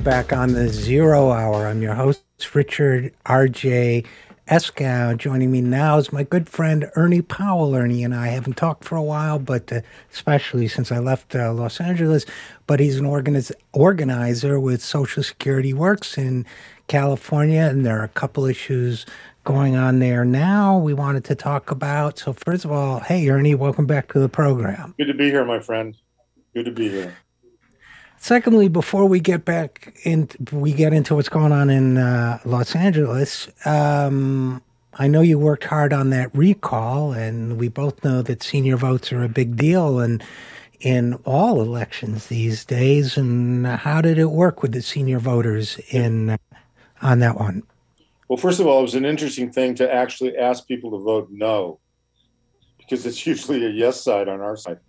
back on the Zero Hour. I'm your host, Richard RJ Eskow. Joining me now is my good friend Ernie Powell. Ernie and I haven't talked for a while, but especially since I left Los Angeles. But he's an organizer with Social Security Works in California, and there are a couple issues going on there now we wanted to talk about. So first of all, hey, Ernie, welcome back to the program. Good to be here, my friend. Good to be here. Secondly, before we get into what's going on in Los Angeles, I know you worked hard on that recall, and we both know that senior votes are a big deal in all elections these days. And how did it work with the senior voters on that one? Well, first of all, it was an interesting thing to actually ask people to vote no, because it's usually a yes side on our side.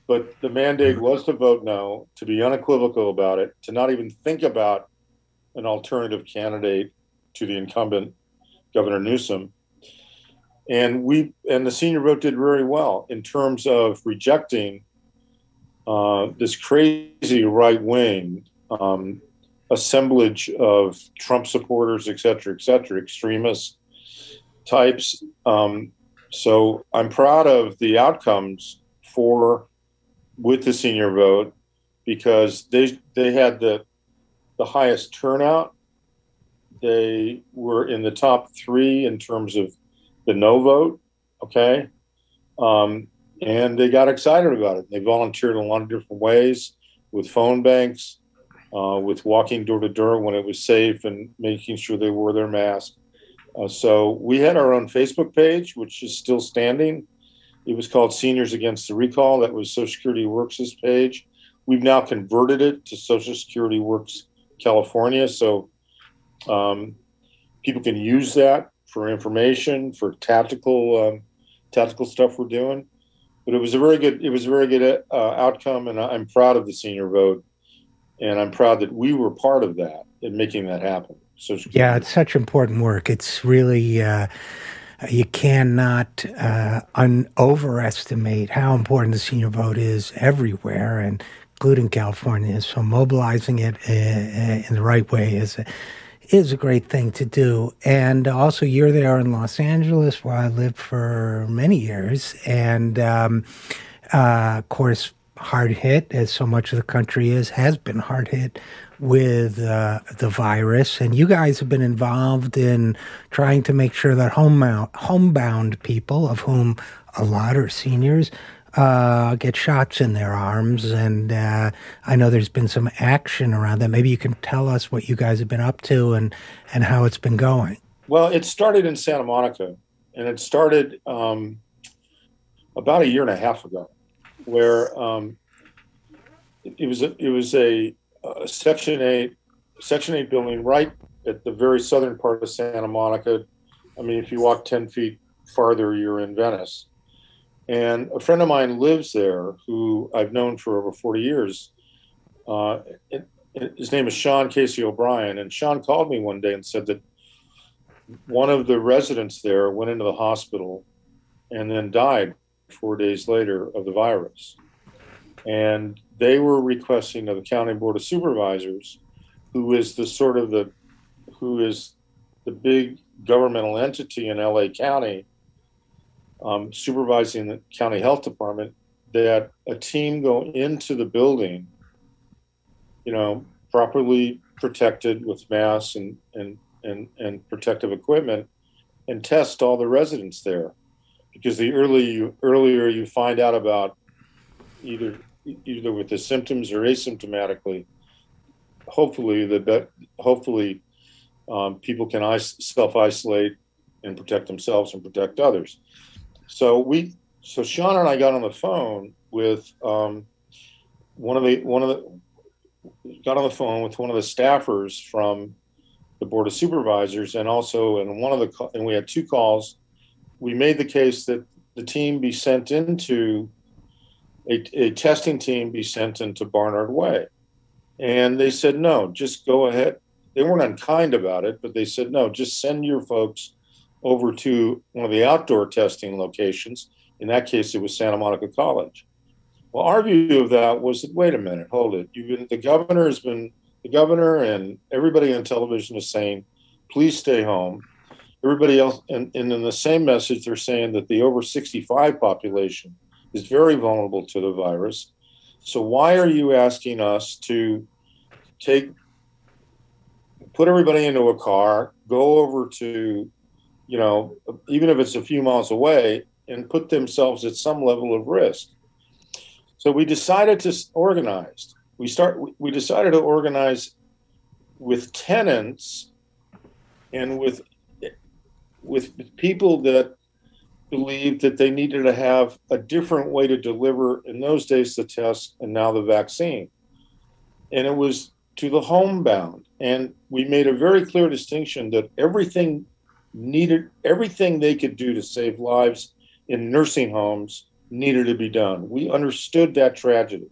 But the mandate was to vote no, to be unequivocal about it, to not even think about an alternative candidate to the incumbent, Governor Newsom. And the senior vote did very well in terms of rejecting this crazy right-wing assemblage of Trump supporters, et cetera, extremist types. So I'm proud of the outcomes with the senior vote, because they had the highest turnout. They were in the top 3 in terms of the no vote, okay? And they got excited about it. They volunteered in a lot of different ways, with phone banks, with walking door to door when it was safe, and making sure they wore their mask. So we had our own Facebook page, which is still standing. It was called Seniors Against the Recall. That was Social Security Works' page. We've now converted it to Social Security Works California, so people can use that for information, for tactical stuff we're doing. But it was a very good outcome, and I'm proud of the senior vote, and I'm proud that we were part of that in making that happen. Yeah, it's such important work. It's really. You cannot overestimate how important the senior vote is everywhere, and including California. So mobilizing it in the right way is a great thing to do. And also, you're there in Los Angeles, where I lived for many years, and of course, hard hit, as so much of the country has been hard hit with the virus. And you guys have been involved in trying to make sure that homebound people, of whom a lot are seniors, get shots in their arms. And I know there's been some action around that. Maybe you can tell us what you guys have been up to and how it's been going. Well, it started in Santa Monica, and it started about a year and a half ago, where it was a Section 8 building right at the very southern part of Santa Monica. I mean, if you walk 10 feet farther, you're in Venice. And a friend of mine lives there, who I've known for over 40 years. His name is Sean Casey O'Brien. And Sean called me one day and said that one of the residents there went into the hospital and then died 4 days later of the virus. And they were requesting of the County Board of Supervisors, who is the big governmental entity in LA County, supervising the county health department, that a team go into the building, properly protected with masks and protective equipment, and test all the residents there. Because the earlier you find out about either with the symptoms or asymptomatically, hopefully people can self-isolate and protect themselves and protect others. So Sean and I got on the phone with one of the staffers from the Board of Supervisors, and we had 2 calls. We made the case that the team be sent into a testing team be sent into Barnard Way. And they said, no, just go ahead. They weren't unkind about it, but they said, no, just send your folks over to one of the outdoor testing locations. In that case, it was Santa Monica College. Well, our view of that was that, wait a minute, hold it. The governor has been The governor and everybody on television is saying, please stay home. Everybody else, and in the same message, they're saying that the over 65 population is very vulnerable to the virus. So why are you asking us to put everybody into a car, go over to, even if it's a few miles away, and put themselves at some level of risk? So we decided to organize. We decided to organize with tenants and with people that believed that they needed to have a different way to deliver, in those days, the test and now the vaccine. And it was to the homebound. And we made a very clear distinction that everything they could do to save lives in nursing homes needed to be done. We understood that tragedy.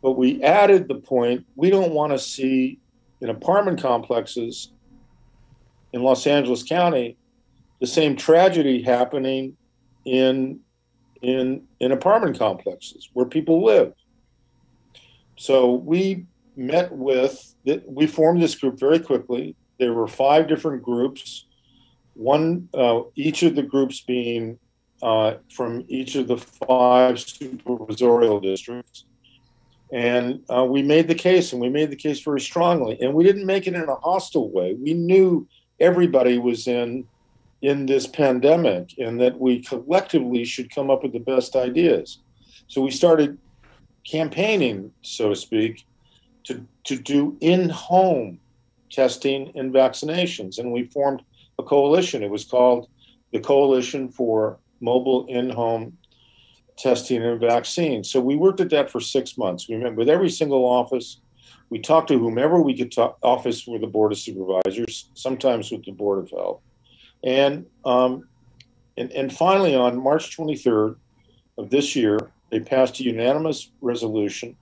But we added the point, we don't want to see in apartment complexes in Los Angeles County the same tragedy happening in apartment complexes where people live. So we formed this group very quickly. There were 5 different groups, each of the groups being from each of the 5 supervisorial districts. And we made the case, and we made the case very strongly. And we didn't make it in a hostile way. We knew everybody was in this pandemic and that we collectively should come up with the best ideas. So we started campaigning, so to speak, to do in-home testing and vaccinations. And we formed a coalition. It was called the Coalition for Mobile In-Home Testing and Vaccine. So we worked at that for 6 months. We met with every single office. We talked to whomever we could talk, office with the Board of Supervisors, sometimes with the Board of Health. And finally, on March 23rd of this year, they passed a unanimous resolution.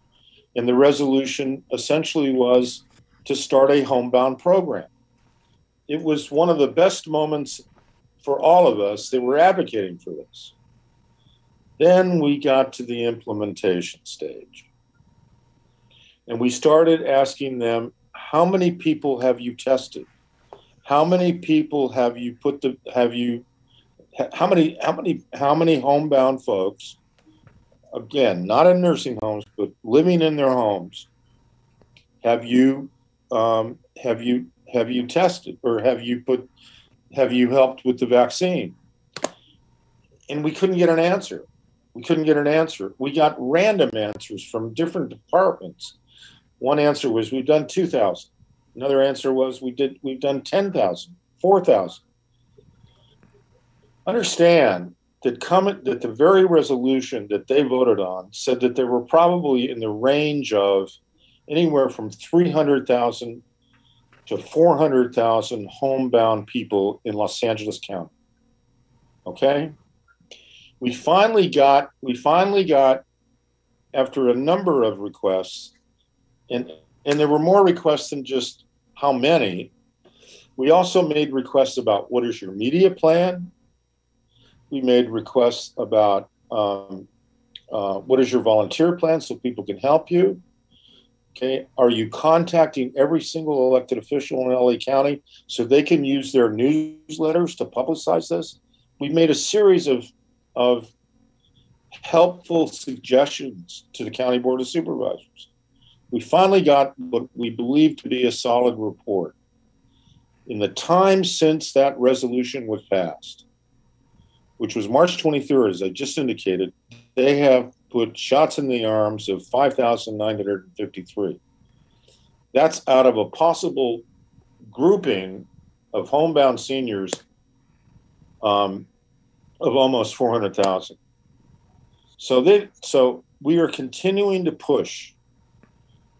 And the resolution essentially was to start a homebound program. It was one of the best moments for all of us that were advocating for this. Then we got to the implementation stage. And we started asking them, how many people have you tested? How many people have you how many homebound folks, again, not in nursing homes, but living in their homes, have you tested, or have you helped with the vaccine? And we couldn't get an answer. We got random answers from different departments. One answer was, we've done 2,000. Another answer was, we've done 10,000, 4,000. Understand that the very resolution that they voted on said that there were probably in the range of anywhere from 300,000 to 400,000 homebound people in Los Angeles County. Okay? We finally got, after a number of requests, and there were more requests than just how many. We also made requests about, what is your media plan? We made requests about what is your volunteer plan so people can help you? Okay, are you contacting every single elected official in LA County so they can use their newsletters to publicize this? We made a series of helpful suggestions to the County Board of Supervisors. We finally got what we believe to be a solid report. In the time since that resolution was passed, which was March 23rd, as I just indicated, they have put shots in the arms of 5,953. That's out of a possible grouping of homebound seniors of almost 400,000. So we are continuing to push.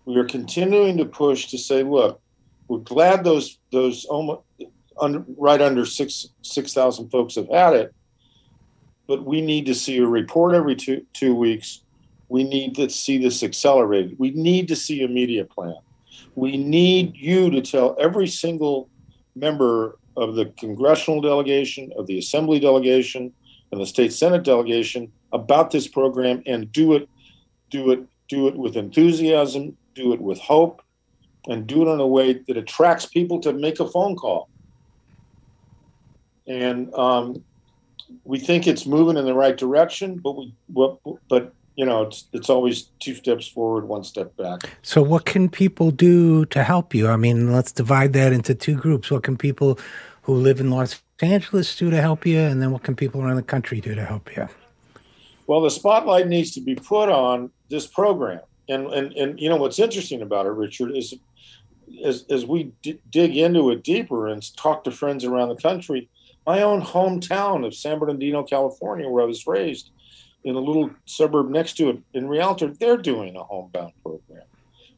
We are continuing to push to say, look, we're glad those almost right under 6,000 folks have had it, but we need to see a report every two weeks. We need to see this accelerated. We need to see a media plan. We need you to tell every single member of the congressional delegation, of the assembly delegation, and the state senate delegation about this program, and do it with enthusiasm, do it with hope, and do it in a way that attracts people to make a phone call. And we think it's moving in the right direction, but it's always 2 steps forward, 1 step back. So what can people do to help you? I mean, let's divide that into 2 groups. What can people who live in Los Angeles do to help you? And then what can people around the country do to help you? Well, the spotlight needs to be put on this program. And what's interesting about it, Richard, is as we dig into it deeper and talk to friends around the country, my own hometown of San Bernardino, California, where I was raised, in a little suburb next to it in Rialto, they're doing a homebound program.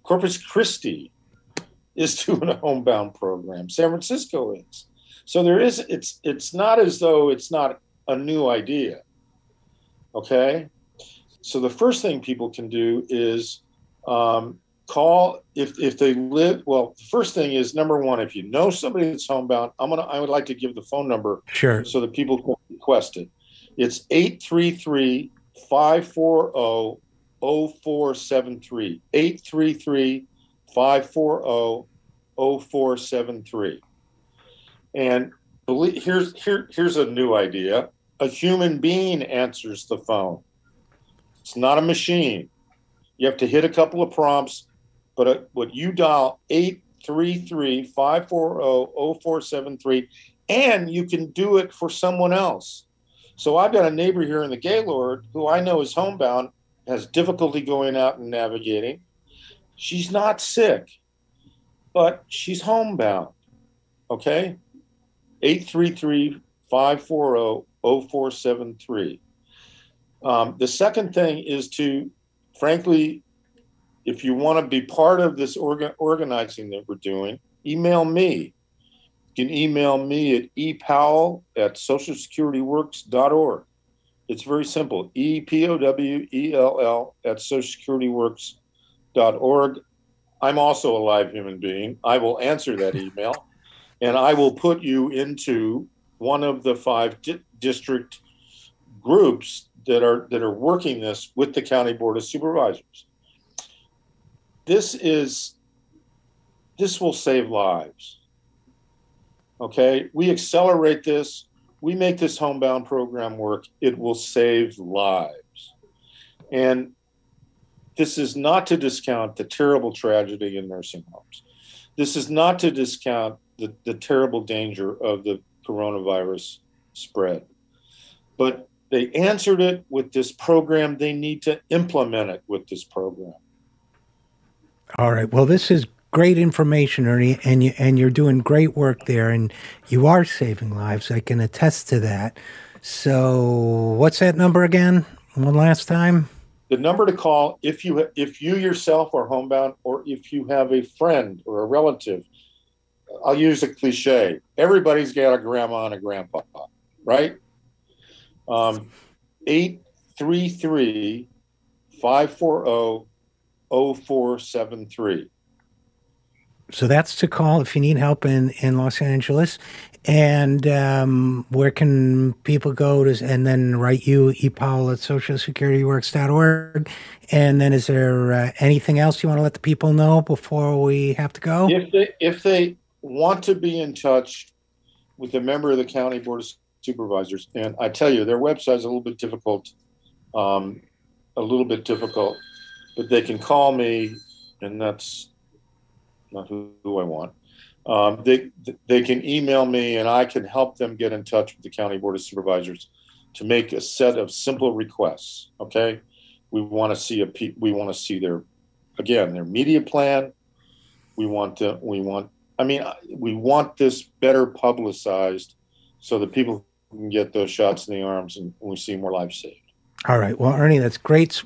Corpus Christi is doing a homebound program. San Francisco is. So it's not as though it's not a new idea. Okay? So the first thing people can do is call if they live. Well, the first thing is, number one, if you know somebody that's homebound, I would like to give the phone number, sure, so that people can request it. It's 833-540-0473. 833-540-0473. And here's a new idea. A human being answers the phone. It's not a machine. You have to hit a couple of prompts, but what you dial 833-540-0473, and you can do it for someone else. So I've got a neighbor here in the Gaylord who I know is homebound, has difficulty going out and navigating. She's not sick, but she's homebound. Okay? 833-540-0473. The second thing is to, frankly, if you want to be part of this organizing that we're doing, email me. You can email me at epowell@socialsecurityworks.org. It's very simple. EPOWELL@socialsecurityworks.org. I'm also a live human being. I will answer that email, and I will put you into one of the 5 district groups that are working this with the County Board of Supervisors. This will save lives. Okay, we accelerate this. We make this homebound program work. It will save lives. And this is not to discount the terrible tragedy in nursing homes. This is not to discount the terrible danger of the coronavirus spread. But they answered it with this program. They need to implement it with this program. All right. Well, this is great information, Ernie, and you're doing great work there, and you are saving lives. I can attest to that. So, what's that number again? One last time. The number to call if you yourself are homebound, or if you have a friend or a relative. I'll use a cliche. Everybody's got a grandma and a grandpa, right? 833-540-0473. So that's to call if you need help in Los Angeles. And where can people go to, and then write you, epowell@socialsecurityworks.org. And then is there anything else you want to let the people know before we have to go? If they want to be in touch with a member of the County Board of Supervisors, and I tell you, their website is a little bit difficult, but they can call me, and that's not who I want. They can email me, and I can help them get in touch with the County Board of Supervisors to make a set of simple requests. Okay, we want to see their media plan. We want this better publicized so that people can get those shots in the arms, and we see more lives saved. All right. Well, Ernie, that's great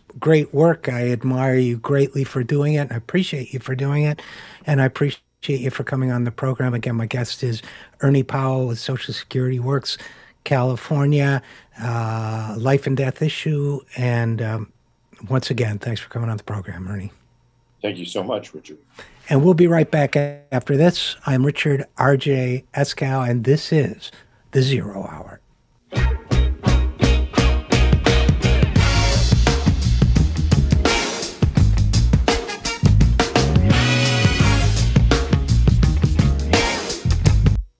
work. I admire you greatly for doing it. I appreciate you for doing it. And I appreciate you for coming on the program. Again, my guest is Ernie Powell with Social Security Works, California, life and death issue. And once again, thanks for coming on the program, Ernie. Thank you so much, Richard. And we'll be right back after this. I'm Richard RJ Eskow, and this is The Zero Hour.